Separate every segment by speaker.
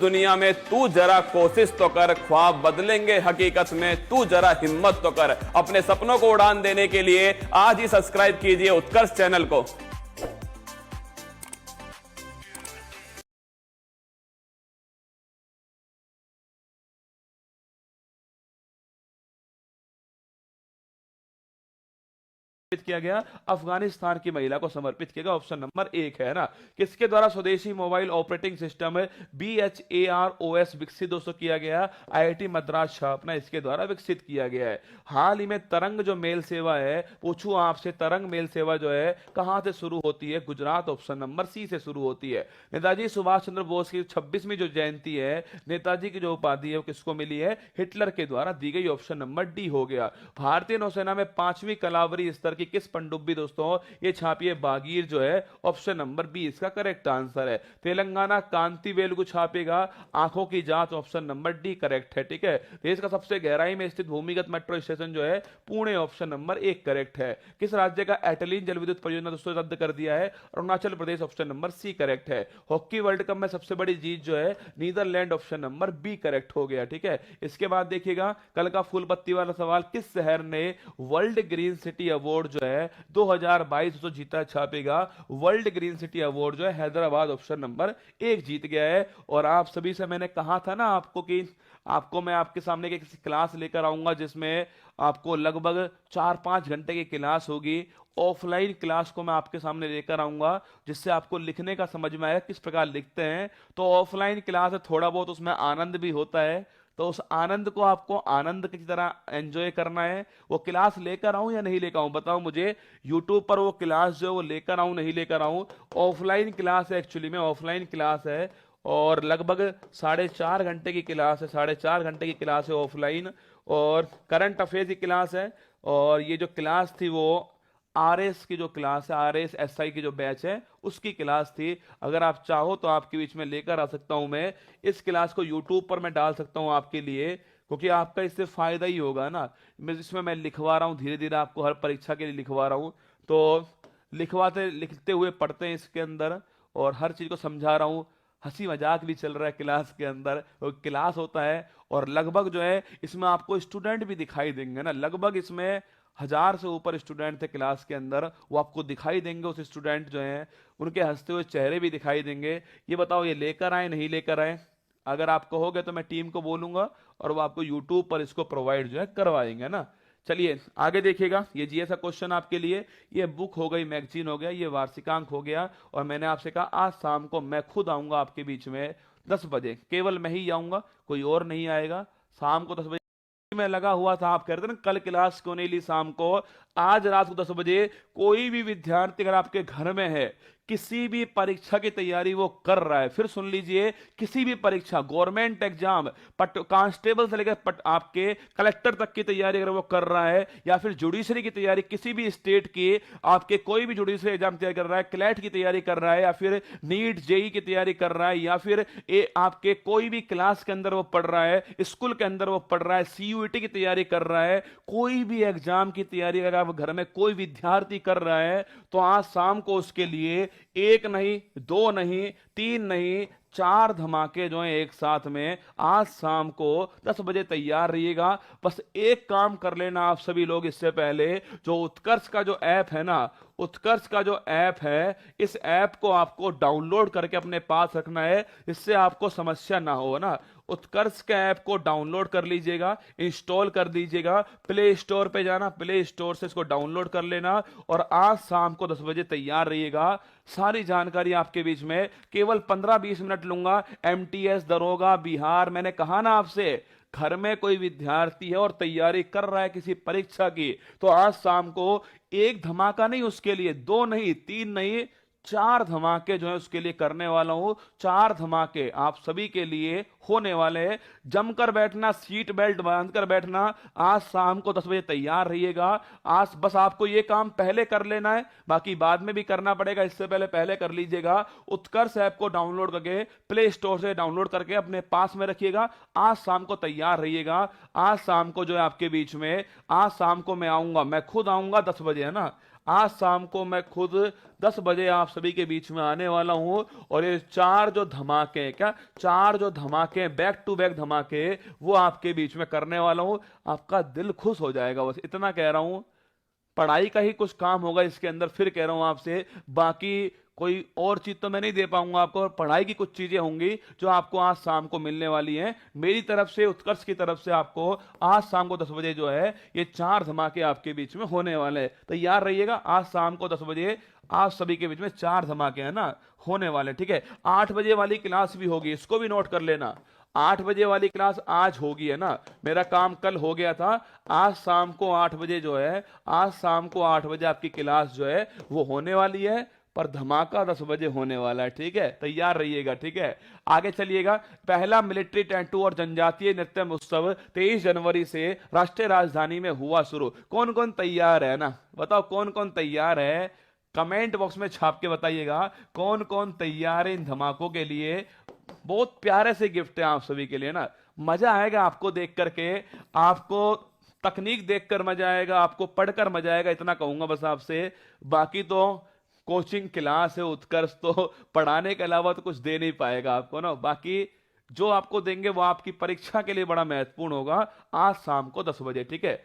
Speaker 1: दुनिया में तू जरा कोशिश तो कर, ख्वाब बदलेंगे हकीकत में तू जरा हिम्मत तो कर। अपने सपनों को उड़ान देने के लिए आज ही सब्सक्राइब कीजिए उत्कर्ष चैनल को।
Speaker 2: किया गया, अफगानिस्तान की महिला को समर्पित किया गया। ऑप्शन नंबर 1 है ना। किसके द्वारा स्वदेशी मोबाइल ऑपरेटिंग सिस्टम BHAROS विकसित दोस्तों किया गया? IIT मद्रास छापना इसके द्वारा विकसित किया गया है। हाल ही में तरंग जो मेल सेवा है, पूछूं आपसे, तरंग मेल सेवा जो है कहां से शुरू होती है? गुजरात। ऑप्शन नंबर C से शुरू होती है। नेताजी सुभाष चंद्र बोस की 26वीं जो जयंती है, नेताजी की जो उपाधि है वो किसको मिली है? हिटलर के द्वारा दी गई। ऑप्शन नंबर D हो गया। भारतीय नौसेना में 5वीं कलावरी स्तर की किस पनडुब्बी दोस्तों ये छापी है? बागीर जो है। ऑप्शन नंबर B इसका करेक्ट आंसर है। तेलंगाना कांति वेलुगु छापेगा आंखों की जांच। ऑप्शन नंबर D करेक्ट है। ठीक है। देश का सबसे गहराई में स्थित भूमिगत मेट्रो स्टेशन जो है पुणे। ऑप्शन नंबर 1 करेक्ट है। किस राज्य का एटलीन जल विद्युत परियोजना दोस्तों रद्द कर दिया है? Arunachal Pradesh. Option number C correct है। हॉकी वर्ल्ड कप में सबसे बड़ी जीत जो है Netherlands. Option number B correct हो गया। ठीक है। इसके बाद देखिएगा कल का फूल पत्ती वाला सवाल, किस शहर ने वर्ल्ड ग्रीन सिटी अवार्ड जो है 2022 तो जीता? छापेगा वर्ल्ड ग्रीन सिटी अवार्ड जो है हैदराबाद। ऑप्शन नंबर 1 जीत गया है। और आप सभी से मैंने कहा था ना आपको कि आपको मैं आपके सामने एक क्लास लेकर आऊंगा जिसमें आपको लगभग 4-5 घंटे की क्लास होगी। ऑफलाइन क्लास को मैं आपके सामने लेकर आऊंगा जिससे आपको लिखने का समझ में आएगा किस प्रकार लिखते हैं। तो ऑफलाइन क्लास है, थोड़ा बहुत उसमें आनंद भी होता है, तो उस आनंद को आपको आनंद की तरह एंजॉय करना है। वो क्लास लेकर आऊं या नहीं लेकर आऊं बताओ मुझे। यूट्यूब पर वो क्लास जो है वो लेकर आऊं नहीं लेकर आऊं? ऑफलाइन क्लास है, एक्चुअली में ऑफलाइन क्लास है और लगभग 4.5 घंटे की क्लास है। 4.5 घंटे की क्लास है ऑफलाइन और करंट अफेयर्स की क्लास है। और ये जो क्लास थी वो RS की जो क्लास है, RS SI की जो बैच है उसकी क्लास थी। अगर आप चाहो तो आपके बीच में लेकर आ सकता हूं मैं इस क्लास को। यूट्यूब पर मैं डाल सकता हूं आपके लिए, क्योंकि आपका इससे फायदा ही होगा ना। इसमें मैं लिखवा रहा हूं धीरे धीरे, आपको हर परीक्षा के लिए लिखवा रहा हूं। तो लिखवाते लिखते हुए पढ़ते हैं इसके अंदर और हर चीज को समझा रहा हूं। हंसी मजाक भी चल रहा है क्लास के अंदर, तो क्लास होता है। और लगभग जो है इसमें आपको स्टूडेंट भी दिखाई देंगे ना, लगभग इसमें 1000 से ऊपर स्टूडेंट थे क्लास के अंदर, वो आपको दिखाई देंगे। उस स्टूडेंट जो हैं उनके हंसते हुए चेहरे भी दिखाई देंगे। ये बताओ ये लेकर आए नहीं लेकर आए? अगर आप कहोगे तो मैं टीम को बोलूंगा और वो आपको यूट्यूब पर इसको प्रोवाइड जो है करवाएंगे ना। चलिए आगे देखिएगा, ये जीएस का क्वेश्चन आपके लिए। ये बुक हो गई, मैगजीन हो गया, ये वार्षिकांक हो गया। और मैंने आपसे कहा आज शाम को मैं खुद आऊंगा आपके बीच में 10 बजे, केवल मैं ही आऊंगा, कोई और नहीं आएगा। शाम को 10 बजे में लगा हुआ था। आप कह रहे थे ना कल क्लास क्यों नहीं ली शाम को? आज रात को 10 बजे कोई भी विद्यार्थी अगर आपके घर में है, किसी भी परीक्षा की तैयारी वो कर रहा है, फिर सुन लीजिए, किसी भी परीक्षा, गवर्नमेंट एग्जाम, कांस्टेबल से लेकर आपके कलेक्टर तक की तैयारी अगर वो कर रहा है, या फिर जुडिशरी की तैयारी, किसी भी स्टेट की आपके कोई भी जुडिशरी एग्जाम तैयारी कर रहा है, क्लैट की तैयारी कर रहा है, या फिर नीट जेई की तैयारी कर रहा है, या फिर आपके कोई भी क्लास के अंदर वो पढ़ रहा है, स्कूल के अंदर वो पढ़ रहा है, CUET की तैयारी कर रहा है, कोई भी एग्जाम की तैयारी अगर आप घर में कोई विद्यार्थी कर रहा है, तो आज शाम को उसके लिए 1 नहीं, 2 नहीं, 3 नहीं, 4 धमाके जो हैं एक साथ में। आज शाम को 10 बजे तैयार रहिएगा। बस एक काम कर लेना आप सभी लोग इससे पहले, जो उत्कर्ष का जो ऐप है ना, उत्कर्ष का जो ऐप है, इस ऐप को आपको डाउनलोड करके अपने पास रखना है, इससे आपको समस्या ना हो ना। उत्कर्ष के ऐप को डाउनलोड कर लीजिएगा, इंस्टॉल कर दीजिएगा, प्ले स्टोर पे जाना, प्ले स्टोर से इसको डाउनलोड कर लेना और आज शाम को 10 बजे तैयार रहिएगा। सारी जानकारी आपके बीच में, केवल 15-20 मिनट लूंगा। MTS दरोगा बिहार, मैंने कहा ना आपसे, घर में कोई विद्यार्थी है और तैयारी कर रहा है किसी परीक्षा की, तो आज शाम को एक धमाका नहीं, उसके लिए 2 नहीं, 3 नहीं, 4 धमाके जो है उसके लिए करने वाला हूं। 4 धमाके आप सभी के लिए होने वाले हैं। जमकर बैठना, सीट बेल्ट बांधकर बैठना। आज शाम को 10 बजे तैयार रहिएगा। आज बस आपको ये काम पहले कर लेना है, बाकी बाद में भी करना पड़ेगा, इससे पहले पहले कर लीजिएगा। उत्कर्ष ऐप को डाउनलोड करके प्ले स्टोर से डाउनलोड करके अपने पास में रखिएगा। आज शाम को तैयार रहिएगा। आज शाम को जो है आपके बीच में, आज शाम को मैं आऊंगा, मैं खुद आऊंगा 10 बजे, है ना। आज शाम को मैं खुद 10 बजे आप सभी के बीच में आने वाला हूं और ये 4 जो धमाके हैं, क्या 4 जो धमाके बैक टू बैक धमाके, वो आपके बीच में करने वाला हूं। आपका दिल खुश हो जाएगा, बस इतना कह रहा हूं। पढ़ाई का ही कुछ काम होगा इसके अंदर, फिर कह रहा हूं आपसे, बाकी कोई और चीज तो मैं नहीं दे पाऊंगा आपको। पढ़ाई की कुछ चीजें होंगी जो आपको आज शाम को मिलने वाली हैं मेरी तरफ से, उत्कर्ष की तरफ से। आपको आज शाम को 10 बजे जो है ये 4 धमाके आपके बीच में होने वाले हैं। तैयार रहिएगा, आज शाम को 10 बजे आप सभी के बीच में 4 धमाके हैं ना होने वाले, ठीक है। 8 बजे वाली क्लास भी होगी, इसको भी नोट कर लेना। 8 बजे वाली क्लास आज होगी, है ना। मेरा काम कल हो गया था, आज शाम को 8 बजे जो है, आज शाम को 8 बजे आपकी क्लास जो है वो होने वाली है, पर धमाका 10 बजे होने वाला है, ठीक है। तैयार रहिएगा, ठीक है। आगे चलिएगा। पहला मिलिट्री टैटू और जनजातीय नृत्य महोत्सव 23 जनवरी से राष्ट्रीय राजधानी में हुआ शुरू। कौन कौन तैयार है ना, बताओ कौन कौन तैयार है, कमेंट बॉक्स में छाप के बताइएगा कौन कौन तैयार है इन धमाकों के लिए। बहुत प्यारे से गिफ्ट है आप सभी के लिए ना, मजा आएगा आपको देख करके, आपको तकनीक देखकर मजा आएगा, आपको पढ़कर मजा आएगा, इतना कहूंगा बस आपसे। बाकी तो कोचिंग क्लास है उत्कर्ष, तो पढ़ाने के अलावा तो कुछ दे नहीं पाएगा आपको ना। बाकी जो आपको देंगे वो आपकी परीक्षा के लिए बड़ा महत्वपूर्ण होगा, आज शाम को 10 बजे, ठीक है।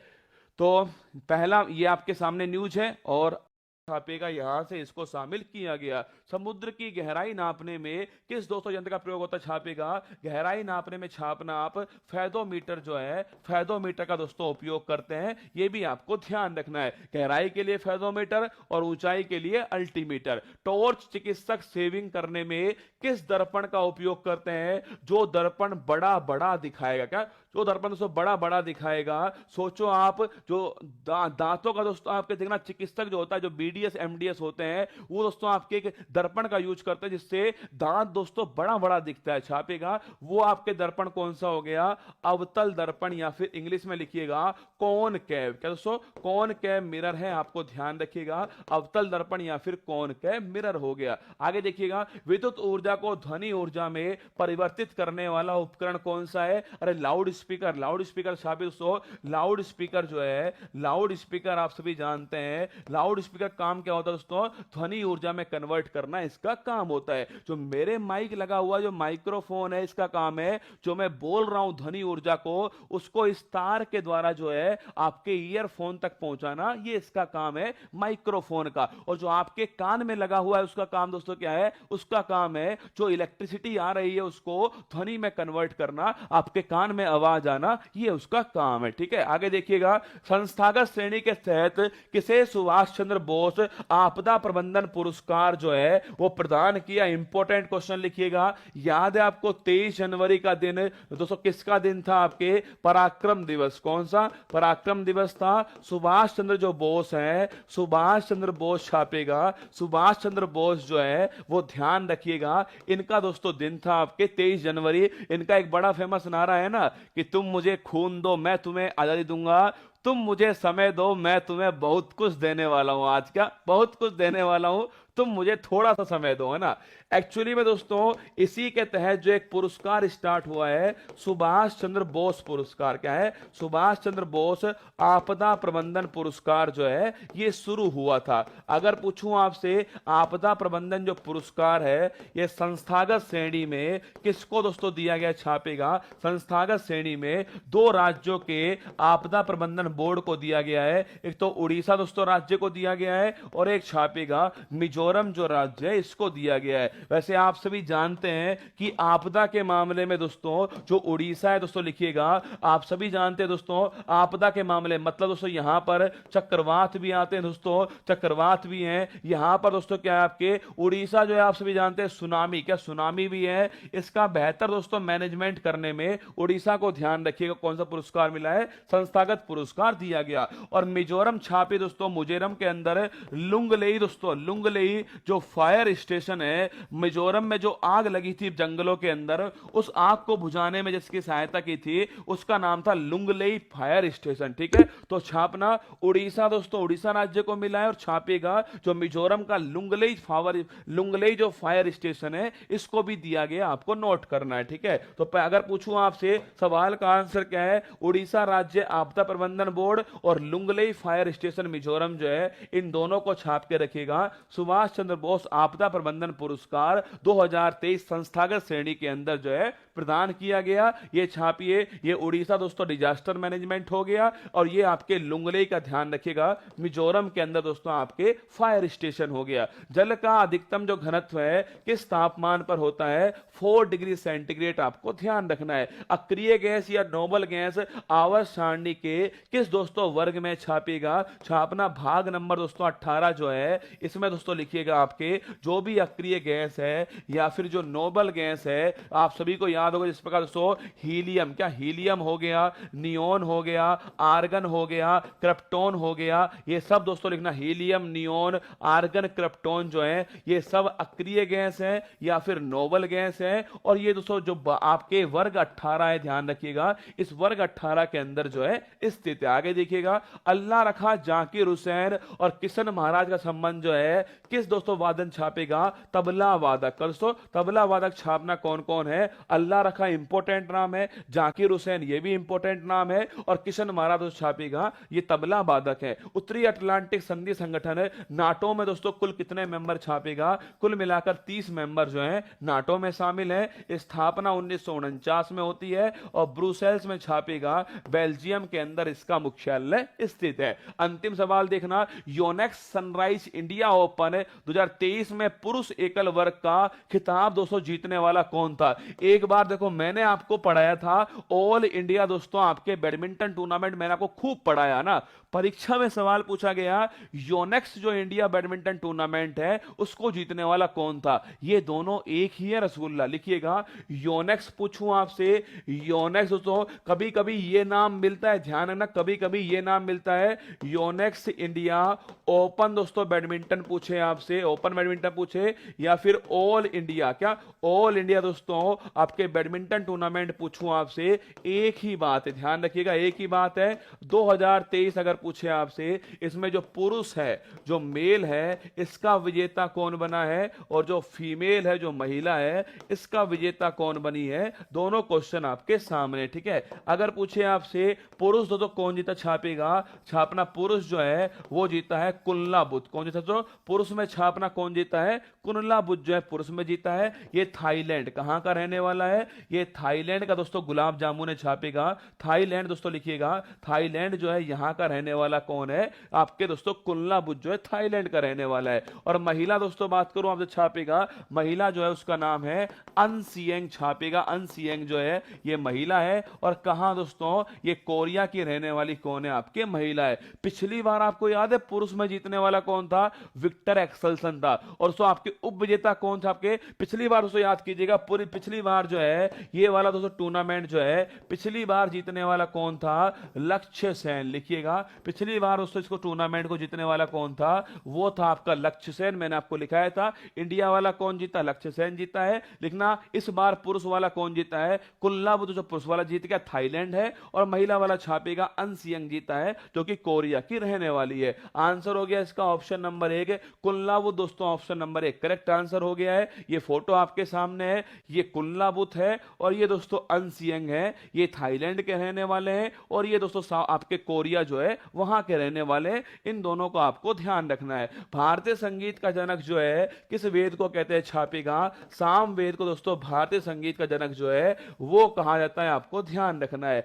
Speaker 2: तो पहला ये आपके सामने न्यूज है और छापेगा, यहां से इसको शामिल किया गया। समुद्र की गहराई नापने में किस दोस्तों यंत्र का प्रयोग होता है, छापेगा। गहराई नापने में छापना आप फेदोमीटर जो है, फेदोमीटर का दोस्तों उपयोग करते हैं, ये भी आपको ध्यान रखना है। गहराई के लिए फेदोमीटर और ऊंचाई के लिए अल्टीमीटर। टॉर्च चिकित्सक सेविंग करने में किस दर्पण का उपयोग करते हैं, जो दर्पण बड़ा बड़ा दिखाएगा। क्या, जो दर्पण दोस्तों बड़ा बड़ा दिखाएगा। सोचो आप, जो दांतों का दोस्तों आपके देखना, चिकित्सक जो होता है, जो बीडीएस एमडीएस होते हैं, वो दोस्तों आपके एक दर्पण का यूज करते हैं जिससे दांत दोस्तों बड़ा बड़ा दिखता है, छापेगा। वो आपके दर्पण कौन सा हो गया, अवतल दर्पण, या फिर इंग्लिश में लिखिएगा कॉनकेव। क्या दोस्तों, कॉनकेव मिरर है, आपको ध्यान रखिएगा, अवतल दर्पण या फिर कॉनकेव मिरर हो गया। आगे देखिएगा, विद्युत ऊर्जा को ध्वनि ऊर्जा में परिवर्तित करने वाला उपकरण कौन सा है। अरे लाउड स्पीकर, लाउड स्पीकर छापे दोस्तों। लाउड स्पीकर जो है, लाउड स्पीकर आप सभी जानते हैं, लाउड स्पीकर काम क्या होता है दोस्तों, ध्वनि ऊर्जा में कन्वर्ट करना इसका काम होता है। जो मेरे माइक लगा हुआ जो माइक्रोफोन है, इसका काम है, जो मैं बोल रहा हूं ध्वनि ऊर्जा को, उसको इस तार के द्वारा जो है आपके ईयरफोन तक पहुंचाना, ये इसका काम है माइक्रोफोन का। और जो आपके कान में लगा हुआ है उसका काम दोस्तों क्या है, उसका काम है जो इलेक्ट्रिसिटी आ रही है उसको ध्वनि में कन्वर्ट करना, आपके कान में आवाज आना, ये उसका काम है, ठीक है। आगे देखिएगा, संस्थागत श्रेणी के तहत किसे सुभाष चंद्र बोस आपदा प्रबंधन पुरस्कार जो है वो प्रदान किया। इंपॉर्टेंट क्वेश्चन लिखिएगा, याद है आपको 23 जनवरी का दिन दोस्तों किसका दिन था, आपके पराक्रम दिवस। कौन सा पराक्रम दिवस था, सुभाष चंद्र जो बोस है, सुभाष चंद्र बोस छापेगा, सुभाष चंद्र बोस जो है वो ध्यान रखिएगा, इनका दोस्तों दिन था आपके 23 जनवरी। इनका एक बड़ा फेमस नारा है ना कि तुम मुझे खून दो मैं तुम्हें आजादी दूंगा, तुम मुझे समय दो मैं तुम्हें बहुत कुछ देने वाला हूं। आज क्या, बहुत कुछ देने वाला हूं, तुम मुझे थोड़ा सा समय दो, है ना। एक्चुअली में दोस्तों इसी के तहत जो एक पुरस्कार स्टार्ट हुआ है, सुभाष चंद्र बोस पुरस्कार। क्या है, सुभाष चंद्र बोस आपदा प्रबंधन पुरस्कार जो है ये शुरू हुआ था। अगर पूछूं आपसे, आपदा प्रबंधन जो पुरस्कार है ये संस्थागत श्रेणी में किसको दोस्तों दिया गया, छापेगा। संस्थागत श्रेणी में 2 राज्यों के आपदा प्रबंधन बोर्ड को दिया गया है, एक तो उड़ीसा दोस्तों राज्य को दिया गया है, और एक छापेगा मिजोरम जो राज्य है इसको दिया गया है। वैसे आप सभी जानते हैं कि आपदा के मामले में दोस्तों जो उड़ीसा है दोस्तों लिखिएगा, आप सभी जानते हैं दोस्तों आपदा के मामले मतलब दोस्तों यहां पर चक्रवात भी आते हैं दोस्तों, चक्रवात भी हैं यहां पर दोस्तों। क्या है आपके उड़ीसा जो है आप सभी जानते हैं सुनामी, क्या सुनामी भी है। इसका बेहतर दोस्तों मैनेजमेंट करने में उड़ीसा को ध्यान रखिएगा, कौन सा पुरस्कार मिला है, संस्थागत पुरस्कार दिया गया। और मिजोरम छापे दोस्तों, मिजोरम के अंदर लुंगलेई दोस्तों, लुंगलेई जो फायर स्टेशन है, मिजोरम में जो आग लगी थी जंगलों के अंदर, उस आग को बुझाने में जिसकी सहायता की थी उसका नाम था लुंगलेई फायर स्टेशन, ठीक है। तो छापना उड़ीसा दोस्तों, उड़ीसा राज्य को मिला है, और छापेगा जो मिजोरम का लुंगलेई जो फायर स्टेशन है इसको भी दिया गया, आपको नोट करना है, ठीक है। तो अगर पूछूं आपसे, सवाल का आंसर क्या है, उड़ीसा राज्य आपदा प्रबंधन अर्बन बोर्ड और लुंगलेई फायर स्टेशन मिजोरम जो है, इन दोनों को छाप के रखिएगा। सुभाष चंद्र बोस आपदा प्रबंधन पुरस्कार 2023 संस्थागत श्रेणी के अंदर जो है प्रदान किया गया, ये छापिए। ये उड़ीसा दोस्तों डिजास्टर मैनेजमेंट हो गया, और ये आपके लुंगलेई का ध्यान रखिएगा, मिजोरम के अंदर दोस्तों आपके फायर स्टेशन हो गया। जल का अधिकतम जो घनत्व है किस तापमान पर होता है, 4 डिग्री सेंटीग्रेड आपको ध्यान रखना है। अक्रिय गैस या नोबल गैस आवर्त सारणी के किस दोस्तों वर्ग में छापेगा, छापना भाग नंबर दोस्तों 18 जो है, इसमें दोस्तों लिखिएगा आपके जो भी अक्रिय गैस है या फिर जो नोबल गैस है, आप सभी को याद होगा जिस प्रकार दोस्तों हीलियम, क्या हीलियम हो गया, नियोन हो गया, आर्गन हो गया, क्रिप्टोन हो गया, ये सब दोस्तों लिखना। हीलियम, नियोन, आर्गन, क्रिप्टोन जो है ये सब अक्रिय गैस है या फिर नोबल गैस है, और ये दोस्तों जो आपके वर्ग 18 है, ध्यान रखिएगा इस वर्ग 18 के अंदर जो है स्थित है। आगे देखिएगा, अल्लाह रखा जाकिर हुसैन और किशन महाराज का संबंध जो है किस दोस्तों वादन छापेगा, तबला वादक। दोस्तों तबला वादक छापना कौन कौन है, अल्लाह रखा इंपोर्टेंट नाम है, जाकिर हुसैन ये भी इंपोर्टेंट नाम है, और किशन महाराज दोस्तों छापेगा ये तबला वादक है। उत्तरी अटलांटिक संधि संगठन है नाटो में दोस्तों कुल कितने मेंबर छापेगा, कुल मिलाकर 30 मेंबर जो है नाटो में शामिल है। स्थापना 1949 में होती है और ब्रुसेल्स में छापेगा, बेल्जियम के अंदर इसका मुख्यालय स्थित है। अंतिम सवाल देखना, योनेक्स सनराइज इंडिया ओपन 2023 में पुरुष एकल वर्ग का खिताब दोस्तों जीतने वाला कौन था। एक बार देखो मैंने आपको पढ़ाया था ऑल इंडिया दोस्तों आपके बैडमिंटन टूर्नामेंट, मैंने आपको खूब पढ़ाया ना, परीक्षा में सवाल पूछा गया योनेक्स जो इंडिया बैडमिंटन टूर्नामेंट है उसको जीतने वाला कौन था। ये दोनों एक ही है रसगुल्ला, लिखिएगा योनेक्स पूछूं आपसे, योनेक्स दोस्तों कभी कभी ये नाम मिलता है, ध्यान रखना कभी कभी ये नाम मिलता है, योनेक्स इंडिया ओपन दोस्तों बैडमिंटन पूछे आपसे, ओपन बैडमिंटन पूछे, या फिर ऑल इंडिया, क्या ऑल इंडिया दोस्तों आपके बैडमिंटन टूर्नामेंट पूछूं आपसे, एक ही बात है, ध्यान रखिएगा एक ही बात है। 2023 अगर पूछे आपसे, इसमें जो पुरुष है जो मेल है इसका विजेता कौन बना है, और जो फीमेल है जो महिला है इसका विजेता कौन बनी है, दोनों क्वेश्चन आपके सामने, ठीक है। अगर पूछे आपसे पुरुष तो कौन जीता, छापेगा, छापना पुरुष जो है वो जीता है कुल्ला बुद्ध। कौन जीता तो पुरुष में छापना कौन जीता है, कुल्ला बुद्ध जो है पुरुष में जीता है। ये थाईलैंड कहां का रहने वाला है, ये थाईलैंड का दोस्तों गुलाब जामुन छापेगा, थाईलैंड दोस्तों लिखिएगा, थाईलैंड जो है यहां का रहने वाला कौन है, आपके दोस्तों कुल्ला बुद्ध जो है थाईलैंड का रहने वाला है। और महिला दोस्तों बात करूं आपसे छापेगा, महिला जो है उसका नाम है अनसियंग छापेगा, अनसियंग जो है ये महिला है। और कहां दोस्तों, ये कोरिया की रहने वाली कौन है, आपके महिला है। पिछली बार आपको याद है पुरुष में जीतने वाला कौन था, विक्टर एक्सेल्सन था। और दोस्तों आपके उप विजेता कौन था, आपके पिछली बार दोस्तों याद कीजिएगा, पूरी पिछली बार जो है ये वाला दोस्तों टूर्नामेंट जो है पिछली बार जीतने वाला कौन था, लक्ष्य सेन, लिखिएगा पिछली बार दोस्तों इसको टूर्नामेंट को जीतने वाला कौन था, वो था आपका लक्ष्य सेन, मैंने आपको लिखाया था। इंडिया वाला कौन जीता, लक्ष्य सेन जीता है। लिखना इस बार पुरुष वाला कौन जीता है, कुल्ला बुद्ध जो पुरुष वाला जीत गया थाईलैंड है, और महिला वाला छापेगा अनसियंग जीता है जो कि कोरिया की रहने वाली है। आंसर हो गया इसका ऑप्शन नंबर 1 कुल्ला बुद्ध दोस्तों, ऑप्शन नंबर 1 करेक्ट आंसर हो गया है। ये फोटो आपके सामने है, ये कुल्ला बुद्ध है और ये दोस्तों अनसियंग है, ये थाईलैंड के रहने वाले हैं, और ये दोस्तों आपके कोरिया जो है वहां के रहने वाले हैं। इन दोनों को आपको ध्यान रखना है। भारतीय संगीत का जनक जो है किस वेद को कहते हैं, छापेगा साम वेद को दोस्तों भारतीय संगीत का जनक जो है वो कहा जाता है, आपको ध्यान रखना है।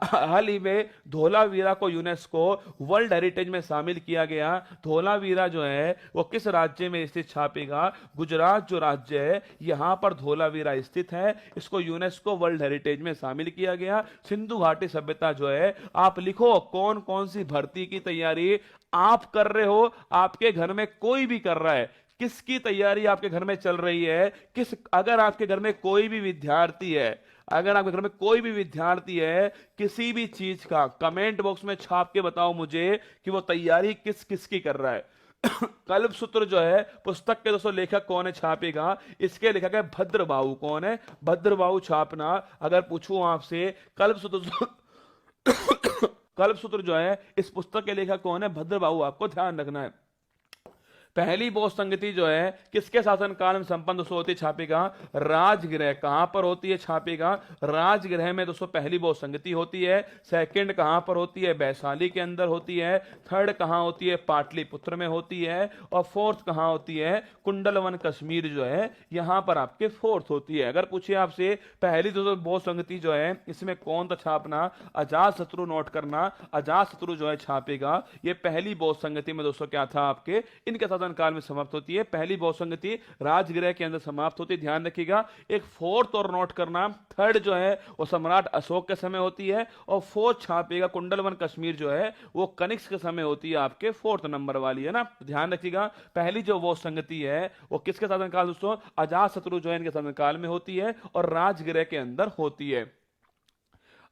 Speaker 2: हाल ही में धोलावीरा को यूनेस्को वर्ल्ड हेरिटेज में शामिल किया गया। धोलावीरा जो है वो किस राज्य में स्थित, छापेगा गुजरात जो राज्य है यहां पर धोलावीरा स्थित है, इसको यूनेस्को वर्ल्ड हेरिटेज में शामिल किया गया। सिंधु घाटी सभ्यता जो है, आप लिखो कौन कौन सी भर्ती की तैयारी आप कर रहे हो, आपके घर में कोई भी कर रहा है, किसकी तैयारी आपके घर में चल रही है, किस, अगर आपके घर में कोई भी विद्यार्थी है, अगर आपके घर में कोई भी विद्यार्थी है किसी भी चीज का, कमेंट बॉक्स में छाप के बताओ मुझे कि वो तैयारी किस किस की कर रहा है। कल्पसूत्र जो है पुस्तक के दोस्तों लेखक कौन है, छापेगा, इसके लेखक है भद्रबाहु। कौन है, भद्रबाहु छापना। अगर पूछूं आपसे कल्पसूत्र कल्पसूत्र जो है इस पुस्तक के लेखक कौन है, भद्रबाहु, आपको ध्यान रखना है। पहली बोस संगति जो है किसके शासनकाल में संपन्न दोस्तों होती है? छापेगा राजगृह। कहां पर होती है? छापेगा राजगृह में दोस्तों पहली बोस संगति होती है। सेकंड कहां पर होती है? वैशाली के अंदर होती है। थर्ड कहां होती है? पाटलिपुत्र में होती है। और फोर्थ कहां होती है? कुंडलवन कश्मीर जो है यहां पर आपके फोर्थ होती है। अगर पूछिए आपसे पहली दोस्तों बोस संगति जो है इसमें कौन था छापना? अजातशत्रु नोट करना, अजातशत्रु जो है छापेगा। ये पहली बोस संगति में दोस्तों क्या था आपके इनके शासनकाल में समाप्त होती है। पहली बोस संगति राजगृह के अंदर समाप्त होती है, ध्यान रखिएगा। एक फोर्थ और नोट करना, थर्ड जो है वो सम्राट अशोक के समय होती है। और फोर्थ छापेगा कुंडलवन कश्मीर जो है वो कनिष्क के समय होती है, आपके फोर्थ नंबर वाली है ना, ध्यान रखिएगा। पहली जो बोस संगति है वो किसके शासनकाल दोस्तों? अजातशत्रु जो है इनके शासनकाल में होती है और राजगृह के अंदर होती है।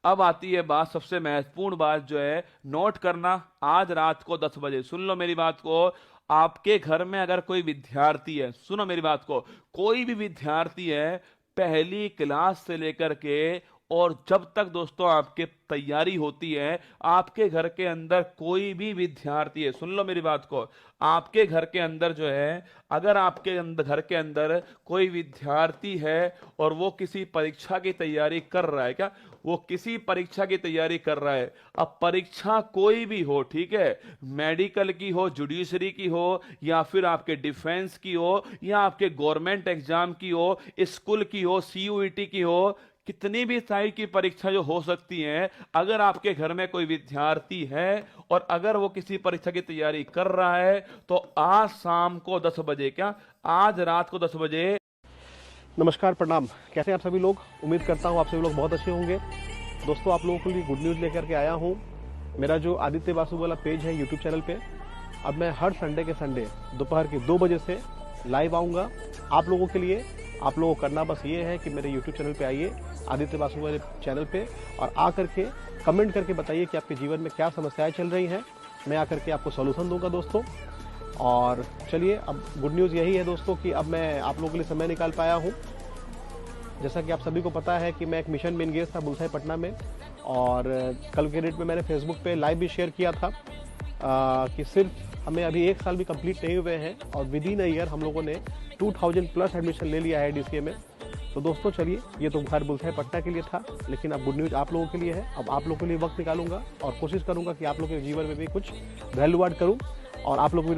Speaker 2: अब आती है बात, सबसे महत्वपूर्ण बात जो है नोट करना, आज रात को 10 बजे सुन लो मेरी बात को। आपके घर में अगर कोई विद्यार्थी है, सुनो मेरी बात को, कोई भी विद्यार्थी है पहली क्लास से लेकर के और जब तक दोस्तों आपके तैयारी होती है, आपके घर के अंदर कोई भी विद्यार्थी है, सुन लो मेरी बात को, आपके घर के अंदर जो है अगर आपके घर के अंदर कोई विद्यार्थी है और वो किसी परीक्षा की तैयारी कर रहा है, क्या वो किसी परीक्षा की तैयारी कर रहा है, अब परीक्षा कोई भी हो, ठीक है, मेडिकल की हो, जुडिशरी की हो, या फिर आपके डिफेंस की हो, या आपके गवर्नमेंट एग्जाम की हो, स्कूल की हो, सीयूईटी की हो, कितनी भी टाइप की परीक्षा जो हो सकती है, अगर आपके घर में कोई विद्यार्थी है और अगर वो किसी परीक्षा की तैयारी कर रहा है तो आज शाम को 10 बजे, क्या आज रात को 10 बजे।
Speaker 3: नमस्कार, प्रणाम। कैसे हैं आप सभी लोग? उम्मीद करता हूं आप सभी लोग बहुत अच्छे होंगे। दोस्तों, आप लोगों के लिए गुड न्यूज़ लेकर के आया हूं। मेरा जो आदित्य बासु वाला पेज है यूट्यूब चैनल पे, अब मैं हर संडे के संडे दोपहर के 2 बजे से लाइव आऊँगा आप लोगों के लिए। आप लोगों को करना बस ये है कि मेरे यूट्यूब चैनल पे आइए, आदित्य बासु वाले चैनल पे, और आकर के कमेंट करके बताइए कि आपके जीवन में क्या समस्याएं चल रही हैं। मैं आकर के आपको सॉल्यूशन दूंगा दोस्तों। और चलिए, अब गुड न्यूज़ यही है दोस्तों कि अब मैं आप लोगों के लिए समय निकाल पाया हूँ। जैसा कि आप सभी को पता है कि मैं एक मिशन में एंगेज था बुलसाई पटना में, और कल के डेट में मैंने फेसबुक पे लाइव भी शेयर किया था कि सिर्फ हमें अभी 1 साल भी कंप्लीट नहीं हुए हैं और विद इन अ ईयर हम लोगों ने 2000 प्लस एडमिशन ले लिया है DCA में। तो दोस्तों चलिए, ये तो खैर बुलसाई पटना के लिए था, लेकिन अब गुड न्यूज़ आप लोगों के लिए है। अब आप लोगों के लिए वक्त निकालूंगा और कोशिश करूंगा कि आप लोगों के जीवन में भी कुछ वैल्यू ऐड करूं और आप लोग